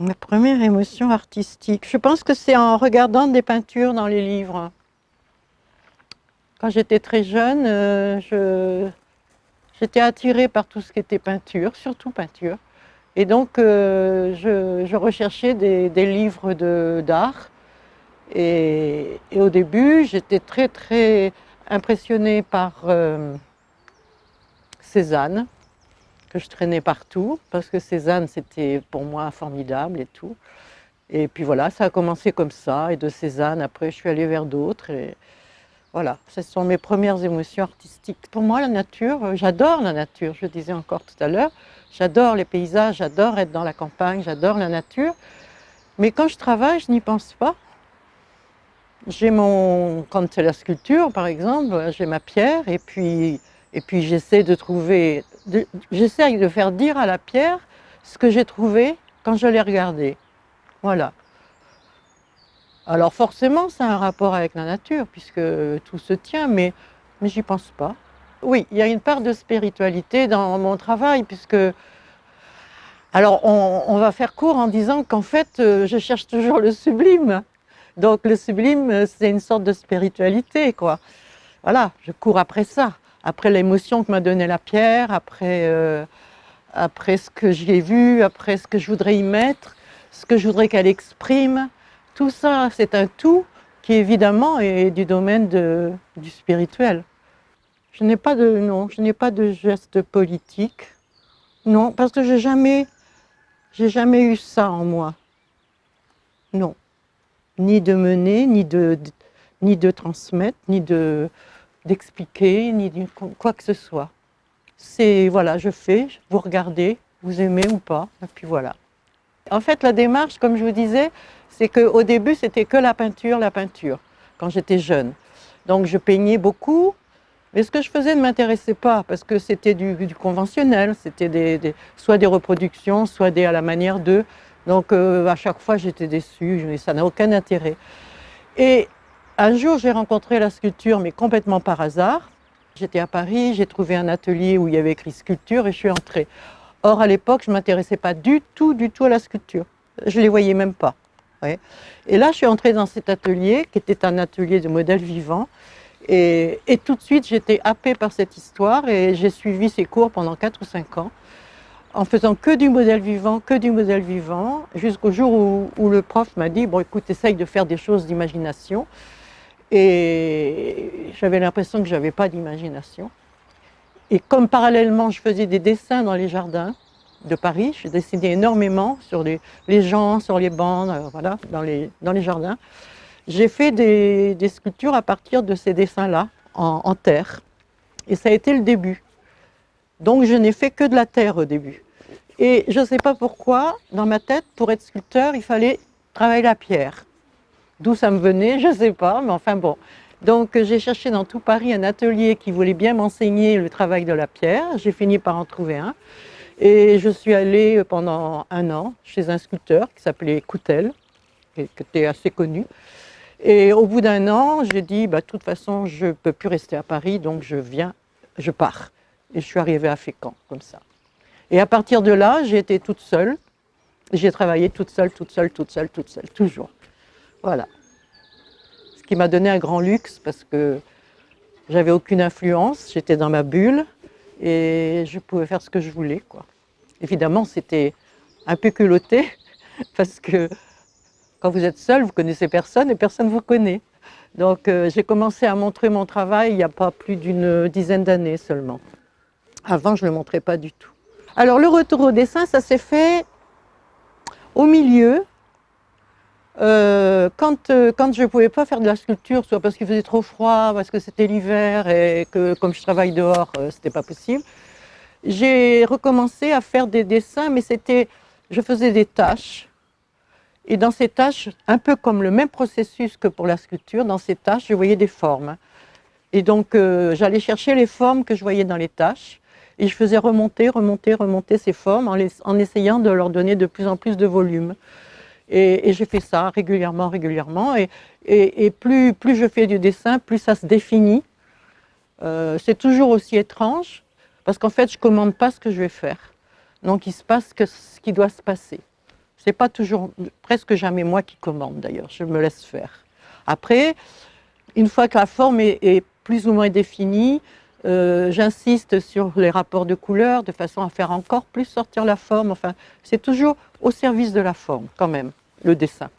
Ma première émotion artistique, je pense que c'est en regardant des peintures dans les livres. Quand j'étais très jeune, j'étais attirée par tout ce qui était peinture, surtout peinture. Et donc, je recherchais des livres d'art. Et au début, j'étais très, très impressionnée par Cézanne, que je traînais partout, parce que Cézanne, c'était pour moi formidable et tout. Et puis voilà, ça a commencé comme ça. Et de Cézanne, après, je suis allée vers d'autres. Et voilà, ce sont mes premières émotions artistiques. Pour moi, la nature, j'adore la nature, je le disais encore tout à l'heure. J'adore les paysages, j'adore être dans la campagne, j'adore la nature. Mais quand je travaille, je n'y pense pas. Quand c'est la sculpture, par exemple, j'ai ma pierre et puis j'essaie j'essaie de faire dire à la pierre ce que j'ai trouvé quand je l'ai regardée. Voilà. Alors forcément, ça a un rapport avec la nature, puisque tout se tient, mais j'y pense pas. Oui, il y a une part de spiritualité dans mon travail, puisque... Alors, on va faire court en disant qu'en fait, je cherche toujours le sublime. Donc, le sublime, c'est une sorte de spiritualité, quoi. Voilà, je cours après ça. Après l'émotion que m'a donnée la pierre, après ce que j'y ai vu, après ce que je voudrais y mettre, ce que je voudrais qu'elle exprime. Tout ça, c'est un tout qui évidemment est du domaine du spirituel. Non, je n'ai pas de geste politique. Non, parce que j'ai jamais eu ça en moi. Non. Ni de mener, ni de transmettre, d'expliquer, ni de quoi que ce soit. C'est, voilà, je fais, vous regardez, vous aimez ou pas, et puis voilà. En fait, la démarche, comme je vous disais, c'est qu'au début, c'était que la peinture, quand j'étais jeune. Donc, je peignais beaucoup, mais ce que je faisais ne m'intéressait pas, parce que c'était du conventionnel, c'était soit des reproductions, soit à la manière d'eux. Donc, à chaque fois, j'étais déçue, ça n'a aucun intérêt. Et un jour, j'ai rencontré la sculpture, mais complètement par hasard. J'étais à Paris, j'ai trouvé un atelier où il y avait écrit sculpture et je suis entrée. Or, à l'époque, je ne m'intéressais pas du tout à la sculpture. Je ne les voyais même pas. Ouais. Et là, je suis entrée dans cet atelier, qui était un atelier de modèles vivants. Et tout de suite, j'étais happée par cette histoire et j'ai suivi ces cours pendant 4 ou 5 ans, en faisant que du modèle vivant, jusqu'au jour où le prof m'a dit, bon écoute, essaye de faire des choses d'imagination. Et j'avais l'impression que je n'avais pas d'imagination. Et comme parallèlement, je faisais des dessins dans les jardins de Paris, je dessinais énormément sur les gens, sur les bancs, voilà, dans les jardins. J'ai fait des sculptures à partir de ces dessins-là, en terre. Et ça a été le début. Donc je n'ai fait que de la terre au début. Et je ne sais pas pourquoi, dans ma tête, pour être sculpteur, il fallait travailler la pierre. D'où ça me venait, je ne sais pas, mais enfin bon. Donc j'ai cherché dans tout Paris un atelier qui voulait bien m'enseigner le travail de la pierre. J'ai fini par en trouver un. Et je suis allée pendant 1 an chez un sculpteur qui s'appelait Coutel, qui était assez connu. Et au bout d'1 an, j'ai dit, de toute façon, je ne peux plus rester à Paris, donc je pars. Et je suis arrivée à Fécamp, comme ça. Et à partir de là, j'ai été toute seule. J'ai travaillé toute seule, toujours. Voilà. Ce qui m'a donné un grand luxe parce que j'avais aucune influence, j'étais dans ma bulle et je pouvais faire ce que je voulais, quoi. Évidemment, c'était un peu culotté parce que quand vous êtes seul, vous connaissez personne et personne ne vous connaît. Donc j'ai commencé à montrer mon travail il n'y a pas plus d'une dizaine d'années seulement. Avant, je ne le montrais pas du tout. Alors le retour au dessin, ça s'est fait au milieu. Quand je ne pouvais pas faire de la sculpture, soit parce qu'il faisait trop froid, parce que c'était l'hiver et que comme je travaille dehors, ce n'était pas possible, j'ai recommencé à faire des dessins, mais je faisais des taches. Et dans ces taches, un peu comme le même processus que pour la sculpture, dans ces taches, je voyais des formes. Et donc, j'allais chercher les formes que je voyais dans les taches, et je faisais remonter ces formes en essayant de leur donner de plus en plus de volume. Et j'ai fait ça régulièrement. Et plus je fais du dessin, plus ça se définit. C'est toujours aussi étrange, parce qu'en fait, je ne commande pas ce que je vais faire. Donc, il se passe ce qui doit se passer. C'est pas toujours, presque jamais moi qui commande d'ailleurs, je me laisse faire. Après, une fois que la forme est plus ou moins définie, j'insiste sur les rapports de couleurs de façon à faire encore plus sortir la forme. Enfin, c'est toujours au service de la forme quand même, le dessin.